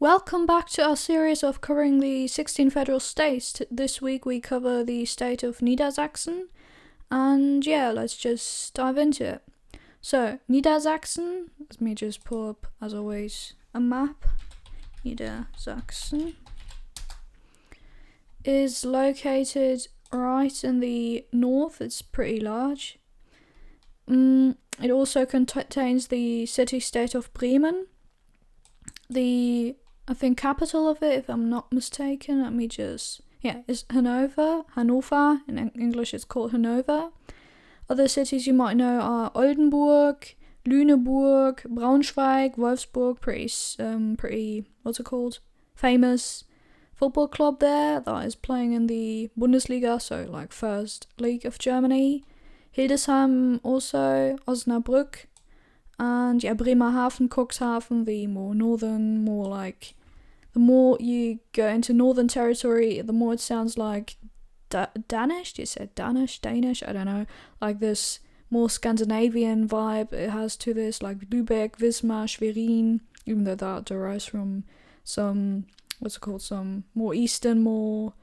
Welcome back to our series of covering the 16 federal states. This week we cover the state of Niedersachsen, and let's just dive into it. So, Niedersachsen, let me just pull up, as always, a map. Niedersachsen is located right in the north. It's pretty large. It also contains the city-state of Bremen. The, I think, capital of it, if I'm not mistaken, is Hanover. In English it's called Hanover. Other cities you might know are Oldenburg, Lüneburg, Braunschweig, Wolfsburg, pretty, famous football club there that is playing in the Bundesliga, so like first league of Germany. Hildesheim also, Osnabrück, and Bremerhaven, Cuxhaven, the more northern, the more you go into northern territory, the more it sounds like Danish. You said Danish, I don't know, like this more Scandinavian vibe it has to this, like Lübeck, Wismar, Schwerin, even though that derives from some more eastern, more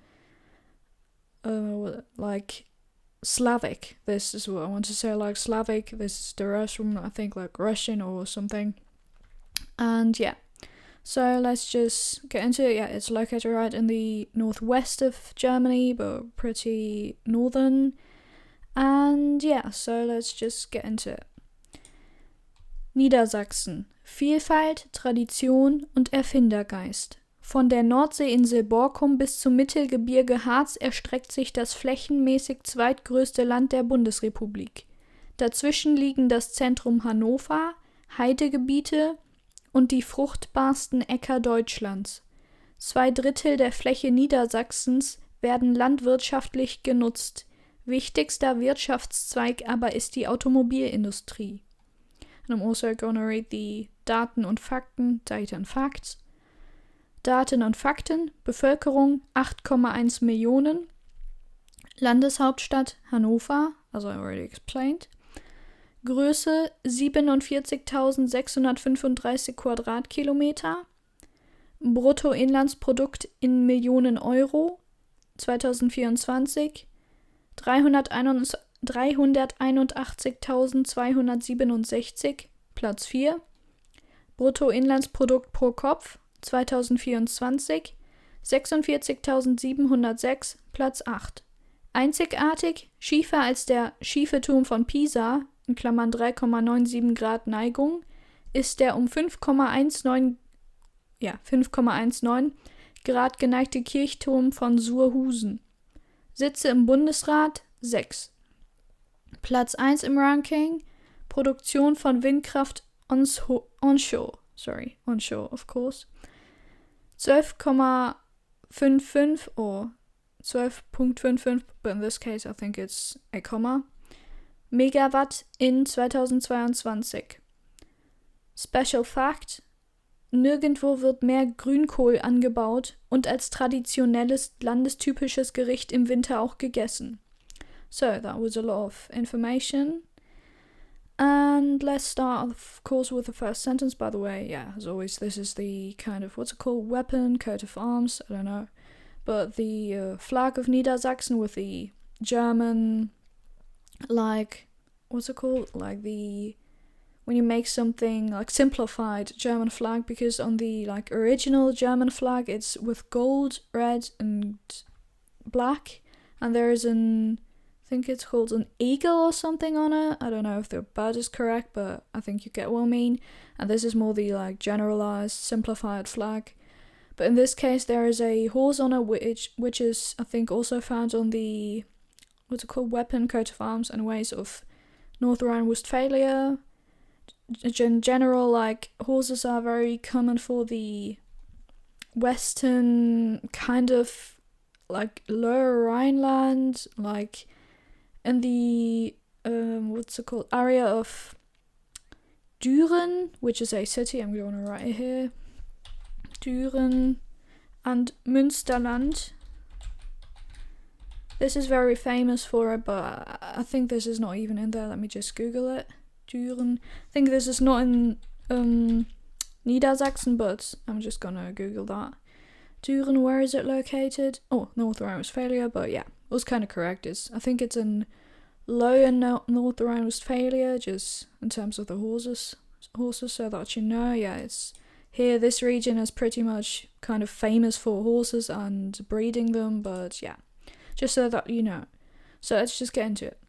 like Slavic. This is what I want to say, like Slavic. This derives from, I think, like Russian or something. And so let's just get into it. It's located right in the northwest of Germany, but pretty northern. And so let's just get into it. Niedersachsen. Vielfalt, Tradition und Erfindergeist. Von der Nordseeinsel Borkum bis zum Mittelgebirge Harz erstreckt sich das flächenmäßig zweitgrößte Land der Bundesrepublik. Dazwischen liegen das Zentrum Hannover, Heidegebiete und die fruchtbarsten Äcker Deutschlands. 2/3 der Fläche Niedersachsens werden landwirtschaftlich genutzt. Wichtigster Wirtschaftszweig aber ist die Automobilindustrie. And I'm also going to read the Daten und Fakten, Data and Facts. Daten und Fakten: Bevölkerung 8,1 Millionen, Landeshauptstadt Hannover, as I already explained, Größe 47.635 Quadratkilometer, Bruttoinlandsprodukt in Millionen Euro 2024 381.267, Platz 4, Bruttoinlandsprodukt pro Kopf 2024 46.706, Platz 8. Einzigartig, schiefer als der Schieferturm von Pisa, in Klammern 3,97 Grad Neigung, ist der um 5,19 Grad geneigte Kirchturm von Surhusen. Sitze im Bundesrat 6. Platz 1 im Ranking, Produktion von Windkraft onshore, of course. 12,55 or 12.55, but in this case I think it's a comma, Megawatt in 2022. Special Fact: Nirgendwo wird mehr Grünkohl angebaut und als traditionelles landestypisches Gericht im Winter auch gegessen. So, that was a lot of information. And let's start, of course, with the first sentence. By the way, as always, this is the kind of, weapon, coat of arms, I don't know. But the flag of Niedersachsen with the German, like the, when you make something, like, simplified German flag, because on the, like, original German flag, it's with gold, red, and black, and there is I think it's called an eagle or something on it. I don't know if the bird is correct, but I think you get what I mean. And this is more the, like, generalized, simplified flag. But in this case, there is a horse on it, which is, I think, also found on the, weapon, coat of arms, and ways of North Rhine-Westphalia. In general, like, horses are very common for the western kind of, like, Lower Rhineland, like, in the, area of Düren, which is a city, I'm going to write it here, Düren, and Münsterland. This is very famous for it, but I think this is not even in there. Let me just Google it. Düren. I think this is not in Niedersachsen, but I'm just gonna Google that. Düren, where is it located? Oh, North Rhine-Westphalia, but yeah, it was kind of correct. I think it's in Lower North Rhine-Westphalia, just in terms of the horses, so that you know. Yeah, it's here. This region is pretty much kind of famous for horses and breeding them, but yeah, just so that you know. So let's just get into it.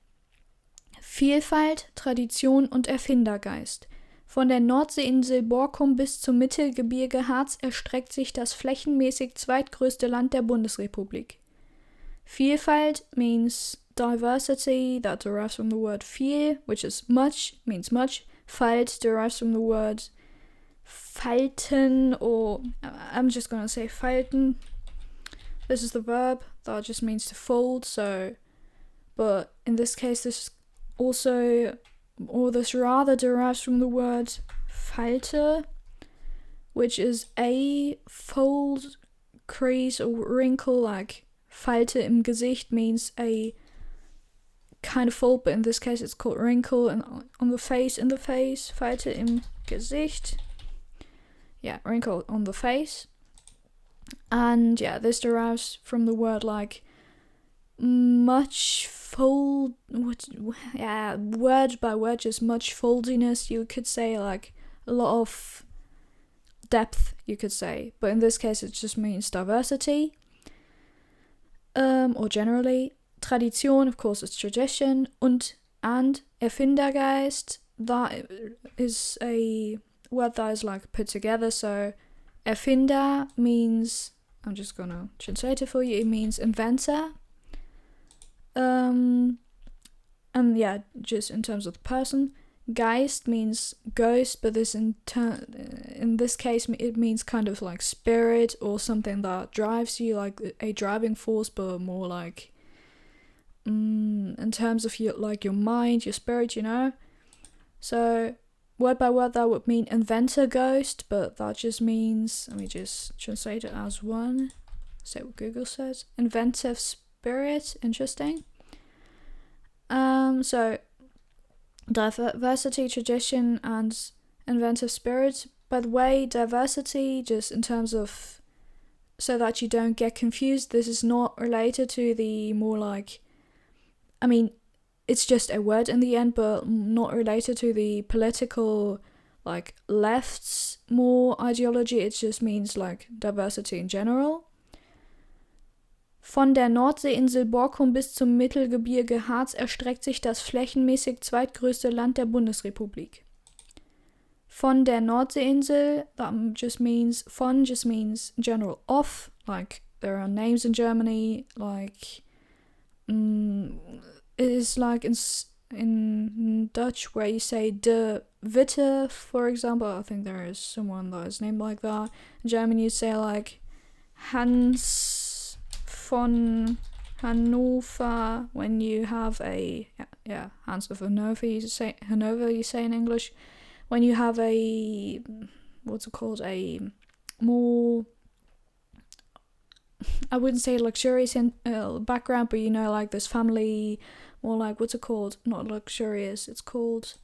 Vielfalt, Tradition und Erfindergeist. Von der Nordseeinsel Borkum bis zum Mittelgebirge Harz erstreckt sich das flächenmäßig zweitgrößte Land der Bundesrepublik. Vielfalt means diversity, that derives from the word viel, which is much, means much. Falt derives from the word falten, or I'm just gonna say falten. This is the verb, that just means to fold, so, but in this case this also, or this rather derives from the word falte, which is a fold, crease, or wrinkle, like Falte im Gesicht means a kind of fold, but in this case it's called wrinkle, and on the face, in the face, Falte im Gesicht. Yeah, wrinkle on the face. And yeah, this derives from the word like much fold, word by word, just much foldiness, you could say, like a lot of depth, you could say, but in this case it just means diversity, or generally. Tradition, of course, is tradition, and Erfindergeist, that is a word that is like put together, so Erfinder means, I'm just gonna translate it for you, it means inventor. And yeah, just in terms of the person. Geist means ghost, but this in this case it means kind of like spirit, or something that drives you, like a driving force, but more like in terms of your mind, your spirit, you know. So word by word that would mean inventor ghost, but that just means, let me just translate it as one, say what Google says, inventive spirit. Interesting. So diversity, tradition, and inventive spirit. By the way, diversity, just in terms of, so that you don't get confused, this is not related to the more like, I mean, it's just a word in the end, but not related to the political, like, left's more ideology. It just means like diversity in general. Von der Nordseeinsel Borkum bis zum Mittelgebirge Harz erstreckt sich das flächenmäßig zweitgrößte Land der Bundesrepublik. Von der Nordseeinsel, that just means, von just means general of, like there are names in Germany, like it is like in Dutch where you say de Witte, for example. I think there is someone that is named like that. In German you say like Hans von Hannover when you have a Hans of Hannover, you say in English. When you have a, what's it called, a more, I wouldn't say luxurious background, but you know, like this family, more like, what's it called? Not luxurious, it's called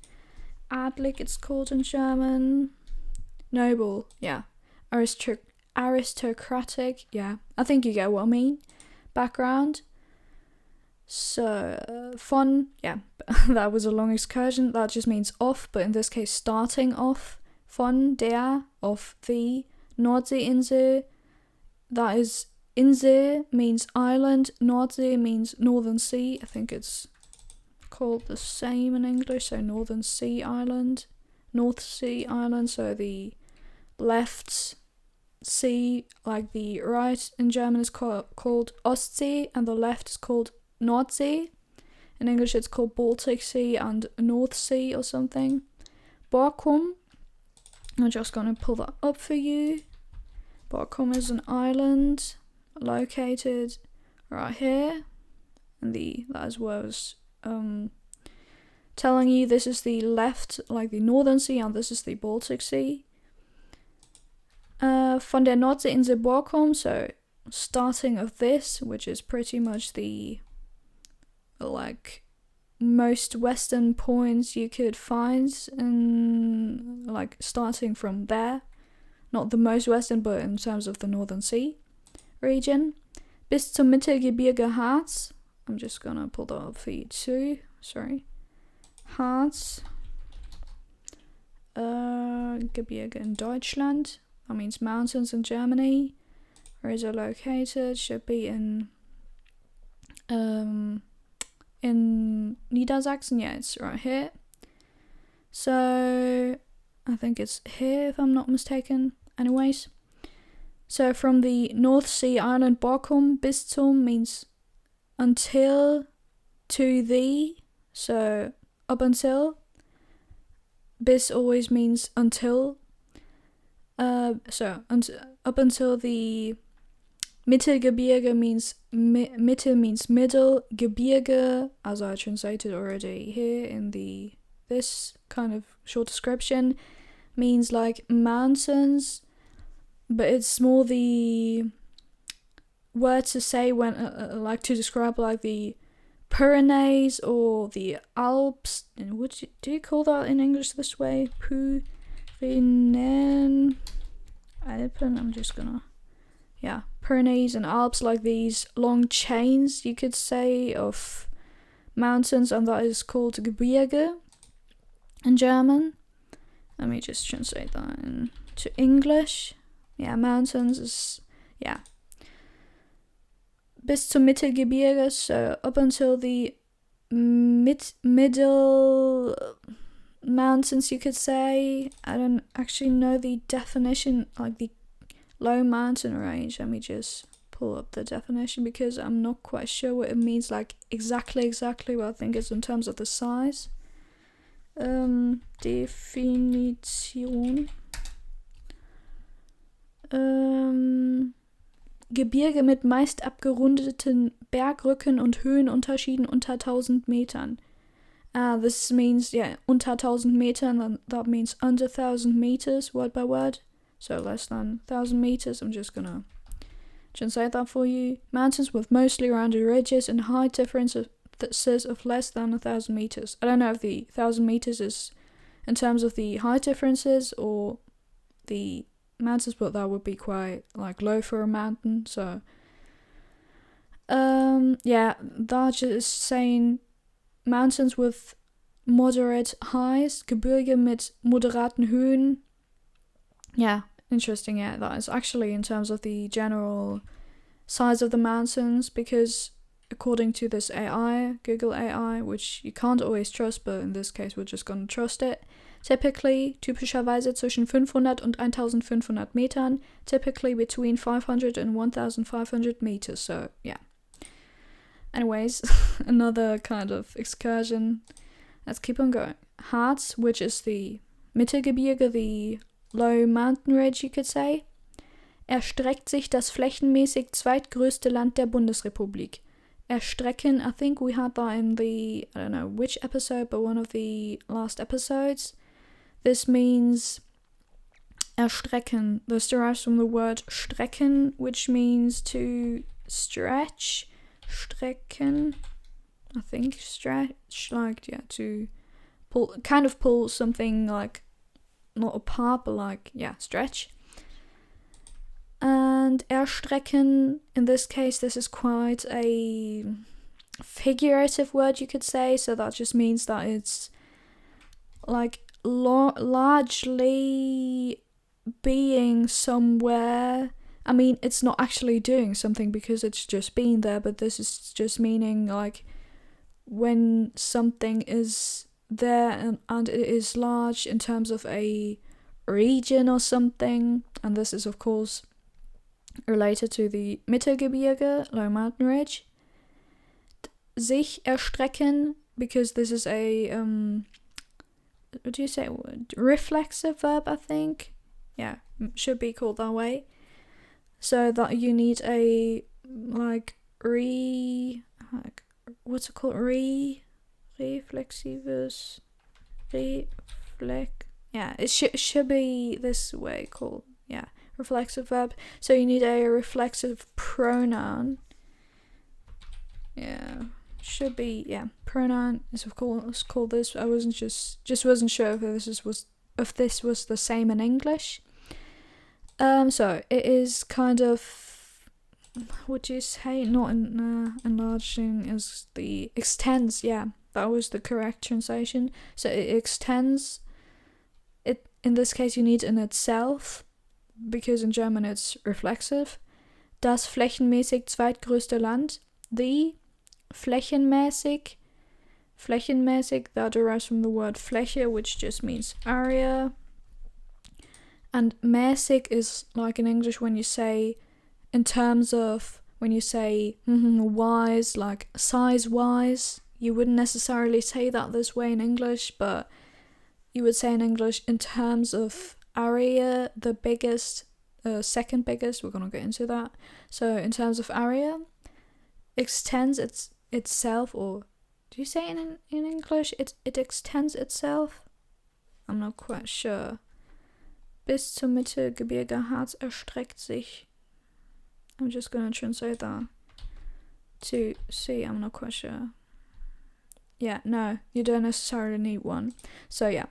adlig, it's called in German. Noble, yeah. Aristocratic, yeah. I think you get what I mean. Background. So, von, yeah, that was a long excursion. That just means off, but in this case, starting off. Von der, of the Nordseeinsel. That is, Insel means island, Nordsee means northern sea. I think it's called the same in English, so Northern Sea Island, North Sea Island, so the left sea, like the right in German is called Ostsee, and the left is called Nordsee. In English it's called Baltic Sea and North Sea or something. Borkum, I'm just going to pull that up for you. Borkum is an island located right here, and that is where I was telling you, this is the left, like the Northern Sea, and this is the Baltic Sea. Von der Nordseeinsel Borkum, so starting of this, which is pretty much the like most western points you could find, and like starting from there, not the most western, but in terms of the Northern Sea region. Bis zum Mittelgebirge Harz. I'm just gonna pull that up for you too. Sorry. Harz. Gebirge in Deutschland. That means mountains in Germany. Where is it located? Should be in Niedersachsen. Yeah, it's right here. So I think it's here if I'm not mistaken. Anyways. So from the North Sea island Borkum, bis zum means until, to the, so up until. Bis always means until. Up until the Mittelgebirge means Mitte means middle. Gebirge, as I translated already here in this kind of short description, means like mountains, but it's more the word to say when like to describe like the Pyrenees or the Alps. And do you call that in English this way? Pyrenäen, Alpen. I'm just gonna, yeah, Pyrenees and Alps, like these long chains, you could say, of mountains, and that is called Gebirge in German. Let me just translate that into English. Yeah, mountains is, yeah. Bis zum Mittelgebirge, so up until the middle mountains, you could say. I don't actually know the definition, like the low mountain range. Let me just pull up the definition because I'm not quite sure what it means, like exactly, but I think it's in terms of the size. Definition. Gebirge mit meist abgerundeten Bergrücken und Höhenunterschieden unter 1000 Metern. This means, yeah, unter 1000 Metern, and that means under 1000 meters, word by word. So less than 1000 meters. I'm just gonna translate that for you. Mountains with mostly rounded ridges and height differences of less than 1000 meters. I don't know if the 1000 meters is in terms of the height differences or the mountains, but that would be quite like low for a mountain. So yeah, that's just saying mountains with moderate highs, Gebirge mit moderaten Höhen. Yeah, interesting. Yeah, that is actually in terms of the general size of the mountains, because according to this AI, Google AI, which you can't always trust, but in this case we're just gonna trust it, typischerweise zwischen 500 und 1500 Metern, typically between 500 and 1500 meters. So yeah. Anyways, another kind of excursion. Let's keep on going. Harz, which is the Mittelgebirge, the low mountain ridge, you could say. Erstreckt sich das flächenmäßig zweitgrößte Land der Bundesrepublik. Erstrecken, I think we had that in the, I don't know which episode, but one of the last episodes. This means erstrecken. This derives from the word strecken, which means to stretch. Strecken, I think, stretch, like, yeah, to pull, kind of pull something, like, not apart, but like, yeah, stretch. And erstrecken, in this case, this is quite a figurative word, you could say, so that just means that it's like largely being somewhere. I mean, it's not actually doing something because it's just being there, but this is just meaning like when something is there and it is large in terms of a region or something. And this is, of course, related to the Mittelgebirge, low mountain ridge. Sich erstrecken, because this is a, what do you say, reflexive verb, I think. Yeah, should be called that way. So that you need a, like, what's it called? Reflexivus. Yeah, it should be this way called, yeah, reflexive verb. So you need a reflexive pronoun. Yeah, should be, yeah, pronoun is of course called this. I wasn't wasn't sure if this was the same in English. So it is kind of, would you say, not enlarging as the extends, yeah, that was the correct translation. So it extends, it in this case you need in itself, because in German it's reflexive. Das flächenmäßig zweitgrößte Land, the flächenmäßig, that derives from the word Fläche, which just means area. And mäßig is like in English when you say, in terms of, when you say wise, like size-wise. You wouldn't necessarily say that this way in English, but you would say in English in terms of area, the biggest, second biggest, we're gonna get into that. So in terms of area, extends itself, or do you say in English it extends itself? I'm not quite sure. Bis zum Mittelgebirge Harz erstreckt sich. I'm just gonna translate that to see, I'm not quite sure. Yeah, no, you don't necessarily need one. So yeah.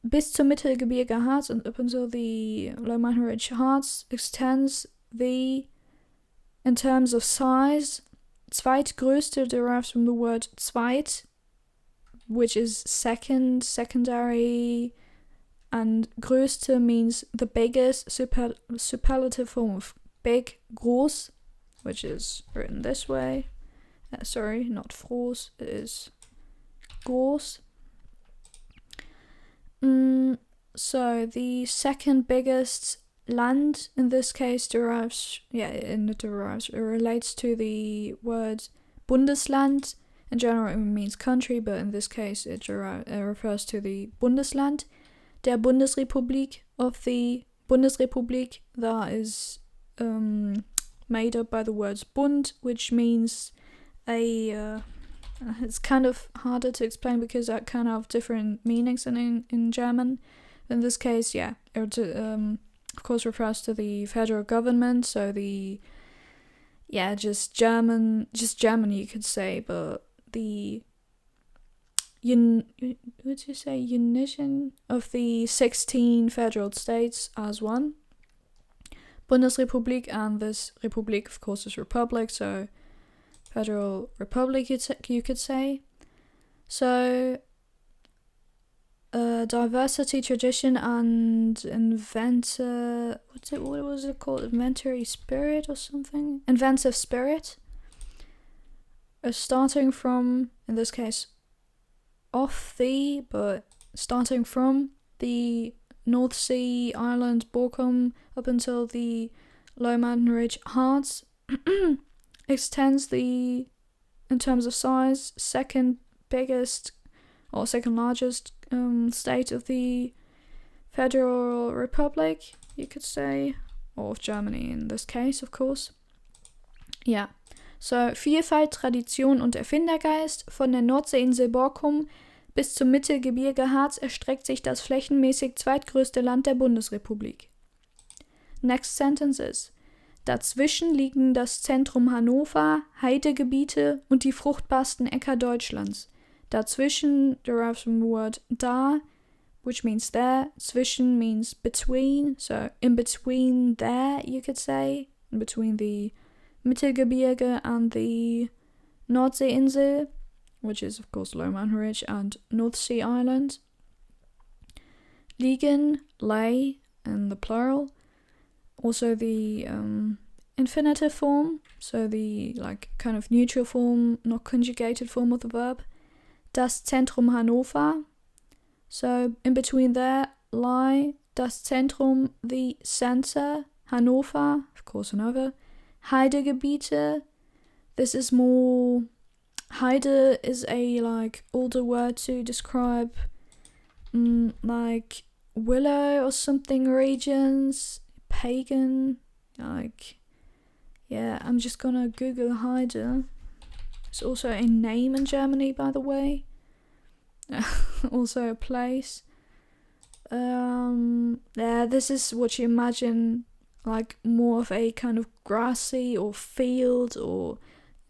Bis zum Mittelgebirge Harz and up until the Low Mountain Ridge Harz extends the, in terms of size, zweitgrößte derives from the word zweit, which is second, secondary, and größte means the biggest, superlative form of big, groß, which is written this way. Sorry, not groß, it is groß. So the second biggest land in this case it relates to the word Bundesland. In general it means country, but in this case it refers to the Bundesland. Der Bundesrepublik, of the Bundesrepublik, that is made up by the words Bund, which means it's kind of harder to explain because that kind of have different meanings in German. In this case, yeah, it of course refers to the federal government, so just Germany you could say, but the unition of the 16 federal states as one. Bundesrepublik, and this Republik of course is republic, so Federal Republic you could say. So diversity, tradition, and what was it called? Inventory spirit or something? Inventive spirit. Starting from, in this case, starting from the North Sea island Borkum up until the Low Mountain Ridge Harz, extends the, in terms of size, second biggest or second largest state of the Federal Republic, you could say, or of Germany in this case, of course. Ja, so Vielfalt, Tradition und Erfindergeist. Von der Nordseeinsel Borkum bis zum Mittelgebirge Harz erstreckt sich das flächenmäßig zweitgrößte Land der Bundesrepublik. Next sentence is: Dazwischen liegen das Zentrum Hannover, Heidegebiete und die fruchtbarsten Äcker Deutschlands. Dazwischen derives from the word da, which means there. Zwischen means between, so in between there, you could say, in between the Mittelgebirge and the Nordseeinsel, which is of course Low Mountain Ridge and North Sea Island. Liegen, lay, in the plural. Also the infinitive form, so the like kind of neutral form, not conjugated form of the verb. Das Zentrum Hannover, so in between there, lie, das Zentrum, the center, Hannover, of course Hanover. Heidegebiete, this is more, Heide is a like older word to describe like willow or something regions, pagan, like, yeah, I'm just gonna Google Heide. It's also a name in Germany, by the way. Also a place. Yeah, this is what you imagine, like more of a kind of grassy or field, or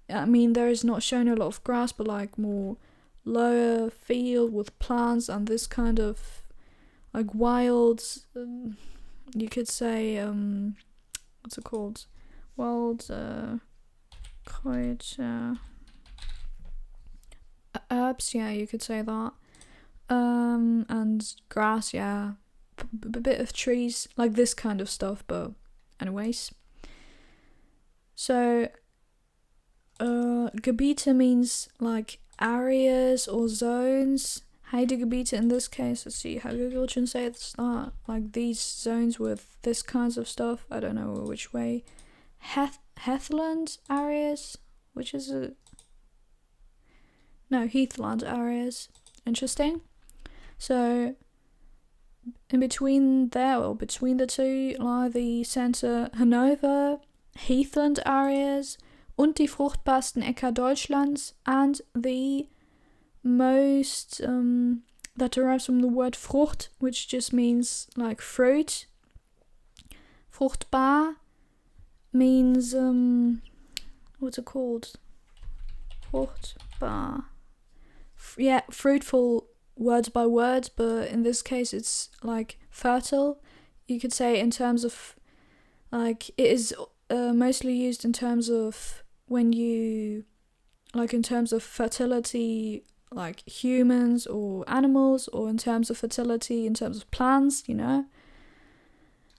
I mean there is not shown a lot of grass, but like more lower field with plants and this kind of like wild, you could say, what's it called? Wild herbs, yeah, you could say that. And grass, yeah. A bit of trees, like this kind of stuff, but anyways. So, Gebiete means like areas or zones. Heidegebiete in this case, let's see how Google translates that. Like these zones with this kinds of stuff. I don't know which way. Heathland areas, which is heathland areas. Interesting. So in between there, or between the two, lie the center Hanover, heathland areas, und die fruchtbarsten Äcker Deutschlands, and the most that derives from the word Frucht, which just means like fruit. Fruchtbar means what's it called? Fruchtbar. Yeah, fruitful word by word, but in this case it's like fertile. You could say in terms of like it is mostly used in terms of when you like in terms of fertility, like humans or animals, or in terms of fertility in terms of plants,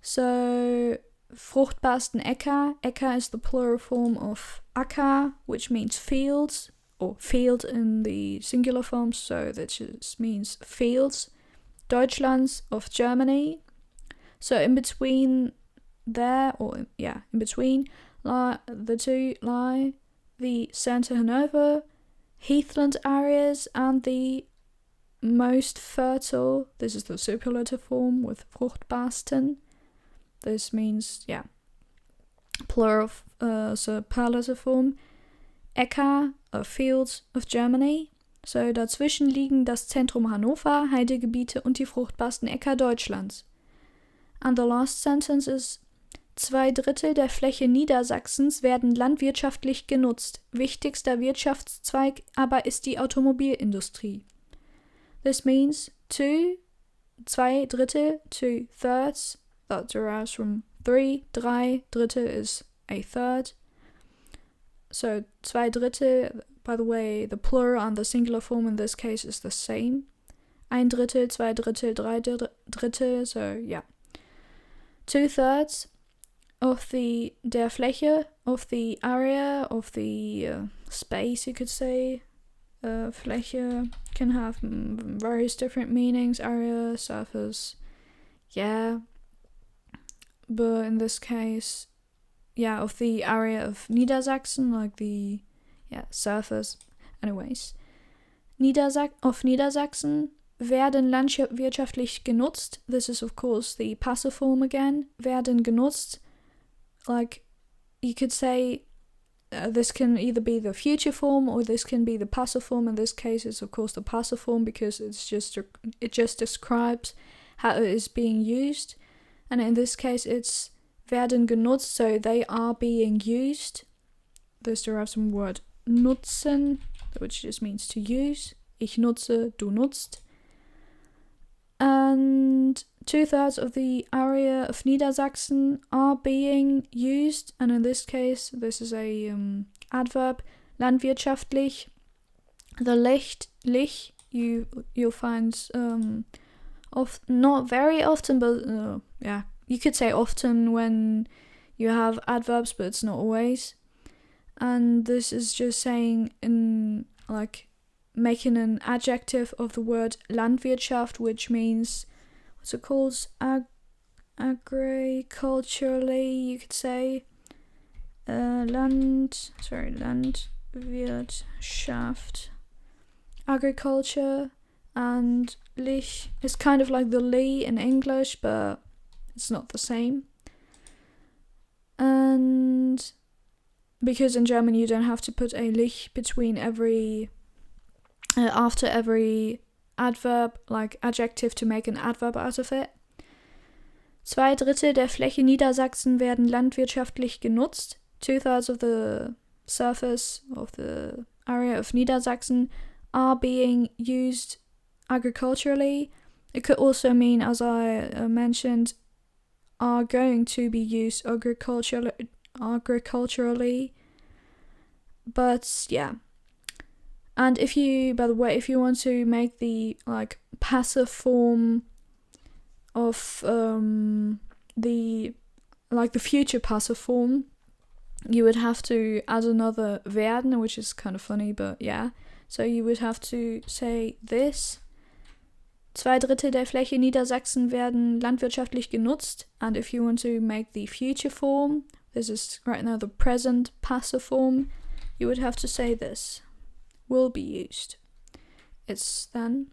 So fruchtbarsten Äcker. Äcker is the plural form of Acker, which means fields, or field in the singular form, so that just means fields. Deutschlands, of Germany. So in between there, in between the two lie the center Hanover, heathland areas, and the most fertile, this is the superlative form with fruchtbarsten. This means, plural superlative form. Äcker, of fields of Germany. So dazwischen liegen das Zentrum Hannover, Heidegebiete und die fruchtbarsten Äcker Deutschlands. And the last sentence is: 2/3 der Fläche Niedersachsens werden landwirtschaftlich genutzt. Wichtigster Wirtschaftszweig aber ist die Automobilindustrie. This means 2/3, 2/3, that derives from 3 Drittel is a third. So 2/3, by the way, the plural and the singular form in this case is the same. 1/3, 2/3, 3/3, so yeah. 2/3 of der Fläche, of the area, of the space, you could say. Fläche can have various different meanings, area, surface, but in this case, of the area of Niedersachsen, like the surface. Anyways, Niedersachsen werden landwirtschaftlich genutzt. This is of course the passive form again. Werden genutzt. Like you could say this can either be the future form or this can be the passive form. In this case, it's of course the passive form because it just describes how it is being used. And in this case, it's werden genutzt, so they are being used. This derives from the word nutzen, which just means to use. Ich nutze, du nutzt. And 2/3 of the area of Niedersachsen are being used, and in this case, this is a adverb, landwirtschaftlich. The lich, you'll find not very often, but you could say often when you have adverbs, but it's not always. And this is just saying making an adjective of the word Landwirtschaft, which means, what's it called? Agriculturally, you could say. Landwirtschaft. Agriculture, and lich is kind of like the li in English, but it's not the same. And because in German you don't have to put a lich between after every adverb, like adjective, to make an adverb out of it. 2/3 der Fläche Niedersachsen werden landwirtschaftlich genutzt. 2/3 of the surface of the area of Niedersachsen are being used agriculturally. It could also mean, as I mentioned, are going to be used agriculturally. But yeah. And if you want to make the like passive form of the future passive form, you would have to add another werden, which is kind of funny, but yeah. So you would have to say this. 2/3 der Fläche Niedersachsen werden landwirtschaftlich genutzt. And if you want to make the future form, this is right now the present passive form, you would have to say this. Will be used. It's then.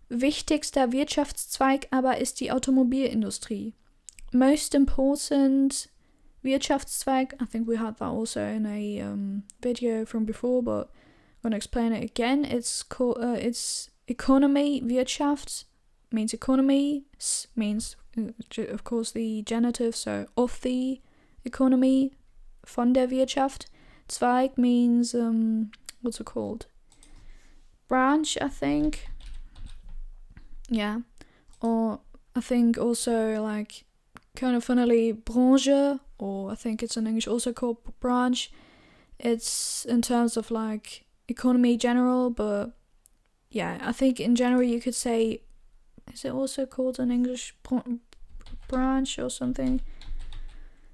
Wichtigster Wirtschaftszweig aber ist die Automobilindustrie. Most important Wirtschaftszweig, I think we had that also in a video from before, but I'm going to explain it again. It's economy, Wirtschaft means economy, means of course the genitive, so of the economy, von der Wirtschaft. Zweig means, what's it called? Branch, I think. Yeah. Or I think also like kind of funnily Branche, or I think it's in English also called branch. It's in terms of like economy general, but yeah, I think in general you could say, is it also called in English branch or something?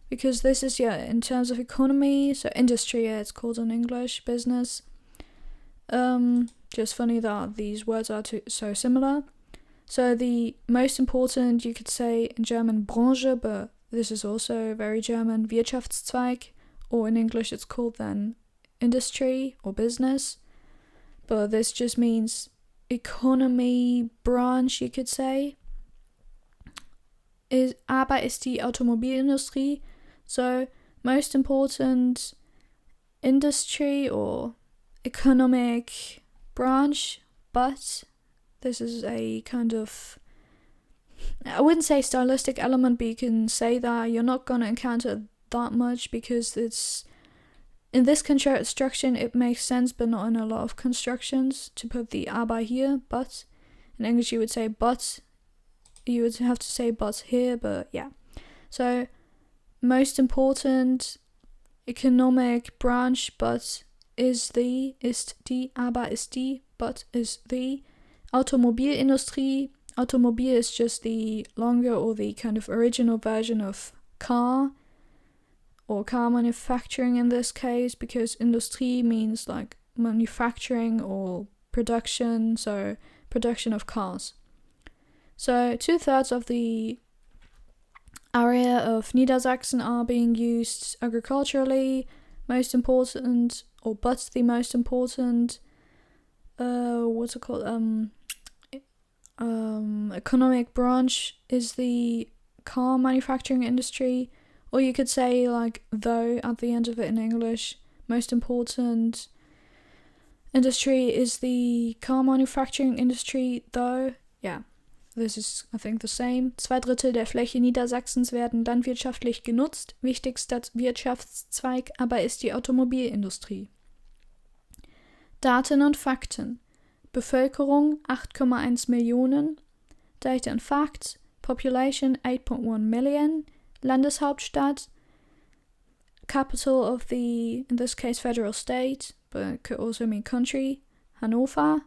Because this is, yeah, in terms of economy, so industry, yeah, it's called in English, business. Just funny that these words are so similar. So the most important, you could say in German, Branche, but this is also very German, Wirtschaftszweig, or in English it's called then industry or business. But this just means economy branch, you could say. Aber ist die Automobilindustrie. So, most important industry or economic branch, but this is a kind of, I wouldn't say stylistic element, but you can say that you're not going to encounter that much because it's, in this construction it makes sense, but not in a lot of constructions to put the aber here, but. In English you would say but, you would have to say but here, but yeah. So, most important economic branch, but ist die, aber ist die, but is the Automobilindustrie. Automobil is just the longer or the kind of original version of car, or car manufacturing in this case, because Industrie means like manufacturing or production, so production of cars. So 2/3 of the area of Niedersachsen are being used agriculturally. Most important, or but the most important, what's it called? Economic branch is the car manufacturing industry, or you could say like though at the end of it in English. Most important industry is the car manufacturing industry, though. Yeah. This is, I think, the same. 2/3 der Fläche Niedersachsens werden landwirtschaftlich genutzt. Wichtigster Wirtschaftszweig aber ist die Automobilindustrie. Daten und Fakten. Bevölkerung 8,1 Millionen. Data and Facts. Population 8.1 million. Landeshauptstadt. Capital of the, in this case, federal state, but it could also mean country. Hannover.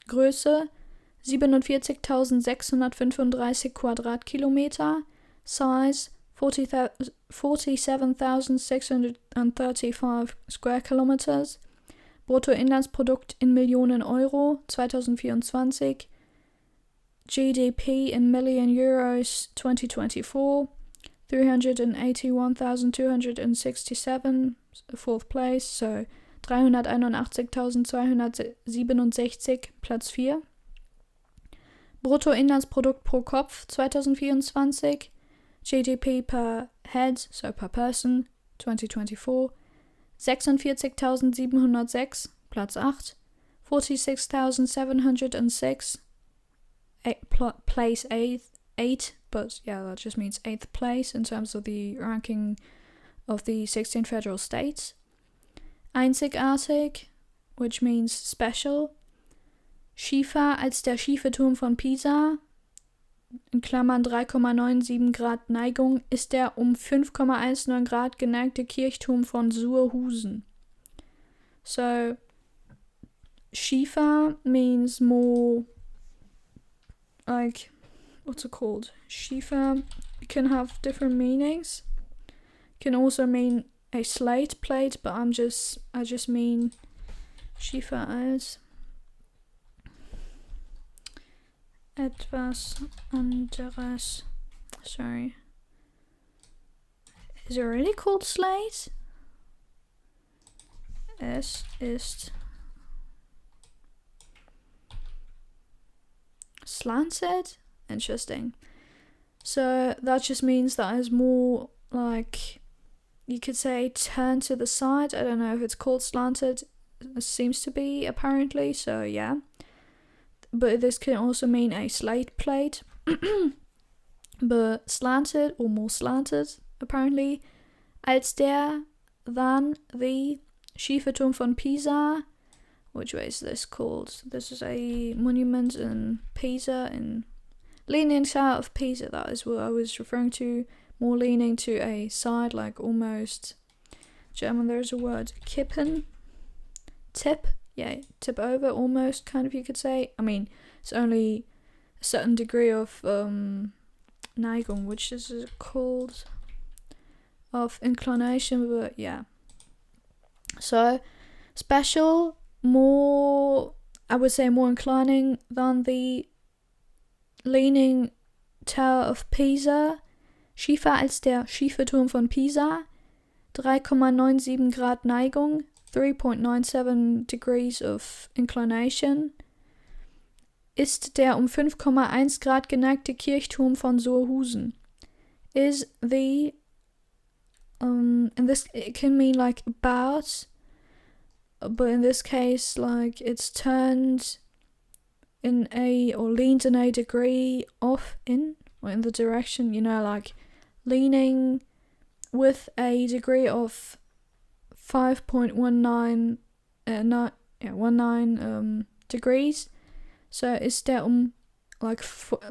Größe 47.635 Quadratkilometer. Size 47.635 square kilometers. Bruttoinlandsprodukt in Millionen Euro 2024. GDP in million euros 2024. 381.267, fourth place, so 381.267, Platz 4. Bruttoinlandsprodukt pro Kopf 2024, GDP per head, so per person, 2024, 46.706, Platz 8, 46.706, place 8, but yeah, that just means 8th place in terms of the ranking of the 16 federal states. Einzigartig, which means special. Schiefer als der schiefe Turm von Pisa. in Klammern 3,97 Grad Neigung, ist der 5,19 Grad geneigte Kirchturm von Surhusen. So, Schiefer means more, like, what's it called? Schiefer can have different meanings. Can also mean a slate plate, but I just mean Schiefer als etwas anderes. Sorry. Is it really called slate? Es ist slanted? Interesting. So that just means that it's more like, you could say turn to the side. I don't know if it's called slanted. It seems to be, apparently, so yeah. But this can also mean a slate plate. But slanted or more slanted, apparently. Als der, than the Schieferturm von Pisa. Which way is this called? This is a monument in Pisa, in Leaning Tower of Pisa. That is what I was referring to. More leaning to a side, like almost German. There's a word, kippen, tip. Yeah, tip over, almost, kind of, you could say. I mean, it's only a certain degree of Neigung, which is called, of inclination, but yeah. So, special, more, I would say more inclining than the Leaning Tower of Pisa. Schiefer als der Schieferturm von Pisa. 3,97 Grad Neigung. 3.97 degrees of inclination. Ist der 5,1 Grad geneigte Kirchturm von Surhusen. Is the, in this, it can mean like about, but in this case, like, it's turned in a, or leans in a degree off in, or in the direction, like leaning with a degree of 5.19 degrees. So ist der like,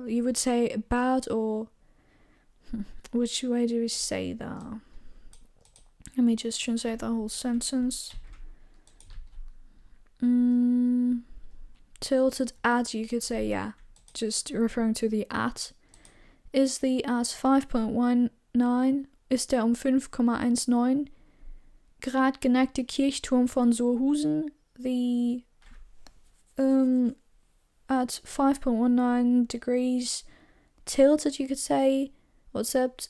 you would say about, or which way do we say that? Let me just translate the whole sentence. Tilted at, you could say, yeah, just referring to the at. Is the at 5.19, ist der 5,19 Grad geneigte Kirchturm von Surhusen, the at 5.19 degrees tilted, you could say, except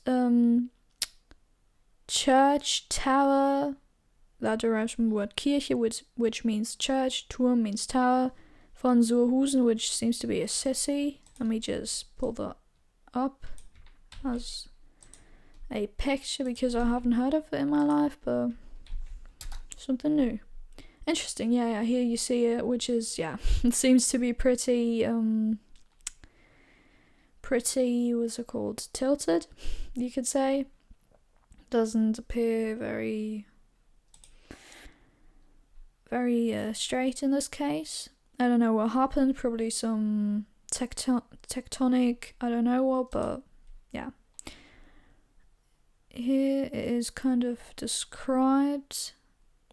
church, tower, that derives from the word Kirche, which means church, Turm means tower, von Surhusen, which seems to be a city. Let me just pull that up as a picture, because I haven't heard of it in my life, but something new. Interesting, yeah, here you see it, which is, yeah, it seems to be pretty, what's it called, tilted, you could say. Doesn't appear very straight in this case. I don't know what happened, probably some tectonic, I don't know what, but yeah. Here it is kind of described.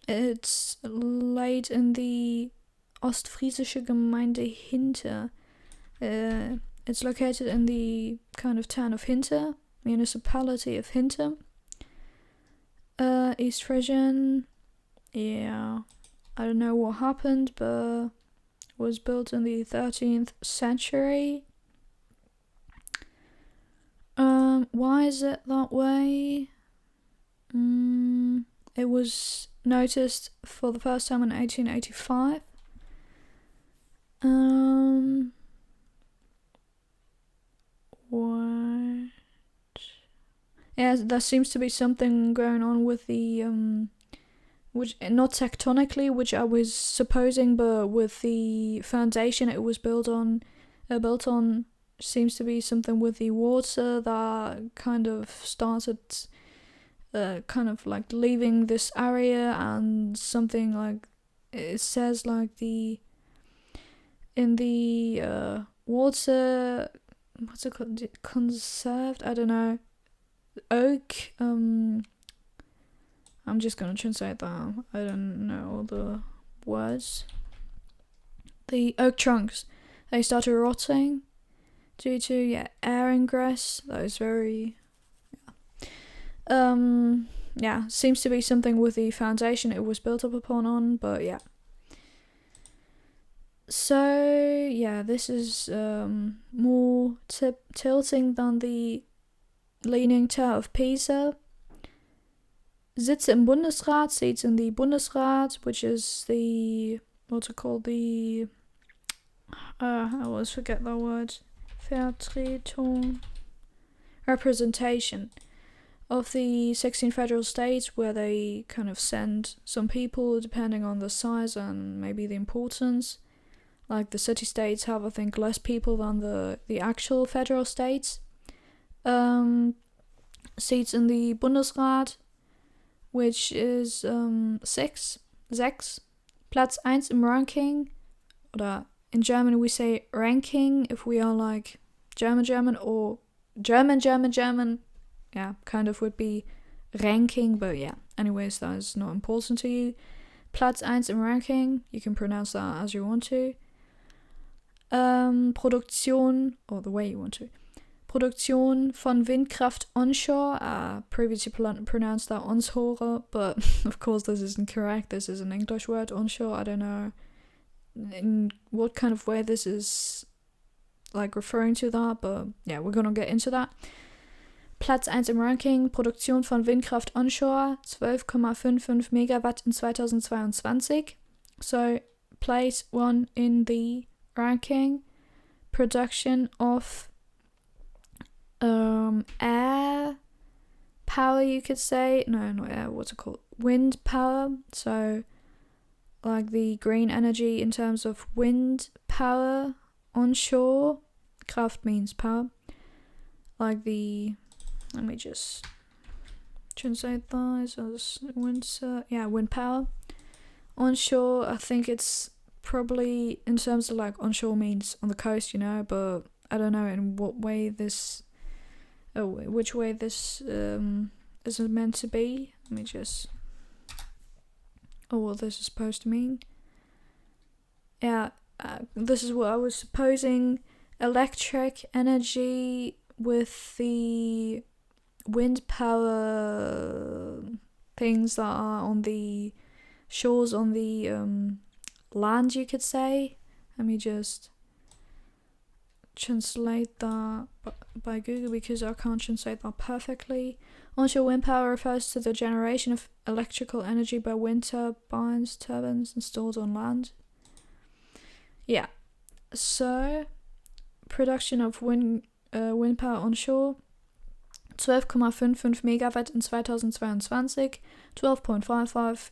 It's laid in the Ostfriesische Gemeinde Hinter. It's located in the kind of town of Hinter, municipality of Hinter. East Frisian, yeah, I don't know what happened, but was built in the 13th century. Why is it that way? It was noticed for the first time in 1885. What? Yeah, there seems to be something going on with the which, not tectonically, which I was supposing, but with the foundation it was built on, seems to be something with the water that kind of started kind of like leaving this area, and something like, it says like in the water what's it called? Conserved? I don't know. Oak. I'm just gonna translate that. I don't know all the words. The oak trunks, they started rotting due to air ingress. That is very seems to be something with the foundation it was built up upon but yeah. So this is more tilting than the Leaning Tower of Pisa. Sitze im Bundesrat, seats in the Bundesrat, which is the, what's it called, the I always forget that word. Vertretung. Representation of the 16 federal states, where they kind of send some people depending on the size and maybe the importance. Like the city states have, I think, less people than the actual federal states. Seats in the Bundesrat, which is 6. Platz 1 im Ranking, oder in German we say ranking if we are like German, or German, kind of would be ranking, but anyways, that is not important to you. Platz 1 im Ranking, you can pronounce that as you want to. Produktion, or the way you want to. Produktion von Windkraft onshore, previously pronounced that onshore, but of course this isn't correct. This is an English word, onshore. I don't know in what kind of way this is like referring to that, but we're gonna get into that. Platz 1 im Ranking, Produktion von Windkraft onshore, 12,55 Megawatt in 2022. So, place 1 in the ranking, production of air power, you could say. No, not air, what's it called? Wind power. So, like the green energy in terms of wind power onshore. Kraft means power. Like the, let me just translate that as wind power. Onshore, I think it's probably in terms of like onshore means on the coast, but I don't know in what way this, which way this is meant to be. Let me just, what this is supposed to mean. This is what I was supposing. Electric energy with the wind power things that are on the shores, on the land, you could say. Let me just translate that by Google because I can't translate that perfectly. Onshore wind power refers to the generation of electrical energy by wind turbines installed on land. So production of wind power onshore, 12,55 Megawatt in 2022, 12.55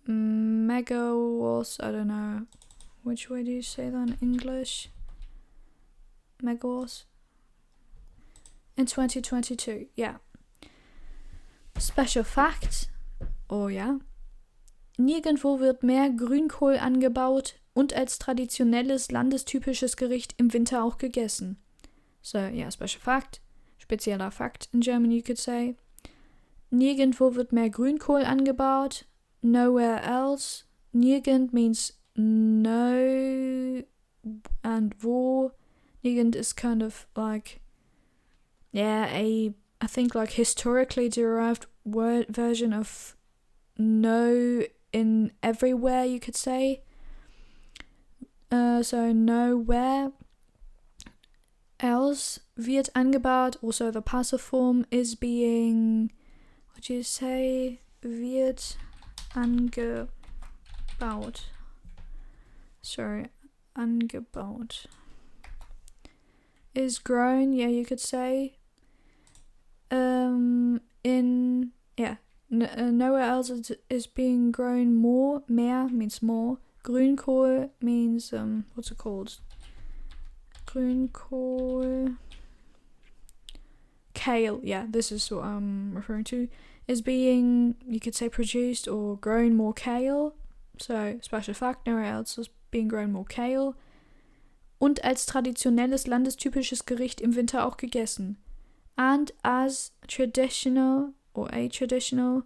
megawatts, I don't know, which way do you say that in English? Megawatts? In 2022, Special fact, nirgendwo wird mehr Grünkohl angebaut und als traditionelles landestypisches Gericht im Winter auch gegessen. So, special fact, spezieller Fakt in German you could say. Nirgendwo wird mehr Grünkohl angebaut, nowhere else. Nirgend means no, and wo. Nirgend is kind of like, I think like historically derived word version of no in everywhere, you could say. So nowhere else wird angebaut. Also the passive form is being, what do you say? Wird angebaut. Angebaut. Is grown, you could say. Nowhere else is being grown more. Mehr means more. Grünkohl means, what's it called? Grünkohl. Kale, this is what I'm referring to. Is being, you could say, produced or grown more kale. So, special fact, nowhere else is being grown more kale. und als traditionelles landestypisches Gericht im Winter auch gegessen. And as traditional or a traditional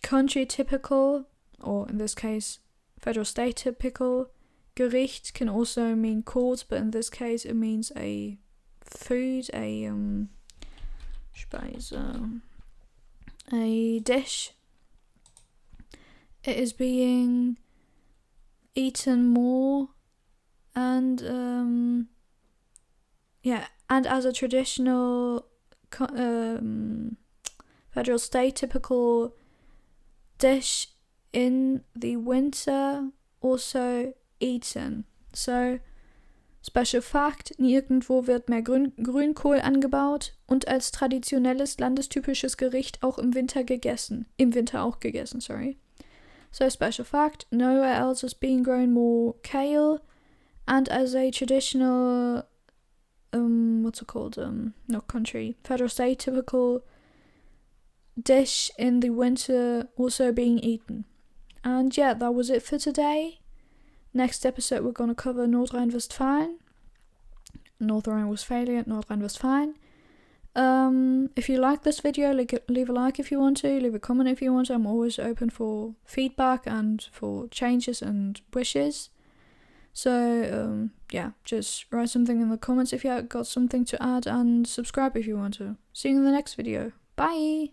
country typical, or in this case federal state typical Gericht can also mean course, but in this case it means a food, a Speise, a dish. It is being eaten more and and as a traditional federal state typical dish in the winter also eaten. So, special fact, nirgendwo wird mehr Grünkohl angebaut und als traditionelles landestypisches Gericht auch im Winter auch gegessen, sorry. So, special fact, nowhere else is being grown more kale, and as a traditional not country, federal state typical dish in the winter also being eaten. And yeah, that was it for today. Next episode we're going to cover Nordrhein-Westfalen. Nordrhein-Westfalen. If you like this video, leave a like if you want to, leave a comment if you want to. I'm always open for feedback and for changes and wishes. So just write something in the comments if you got something to add, and subscribe if you want to. See you in the next video. Bye!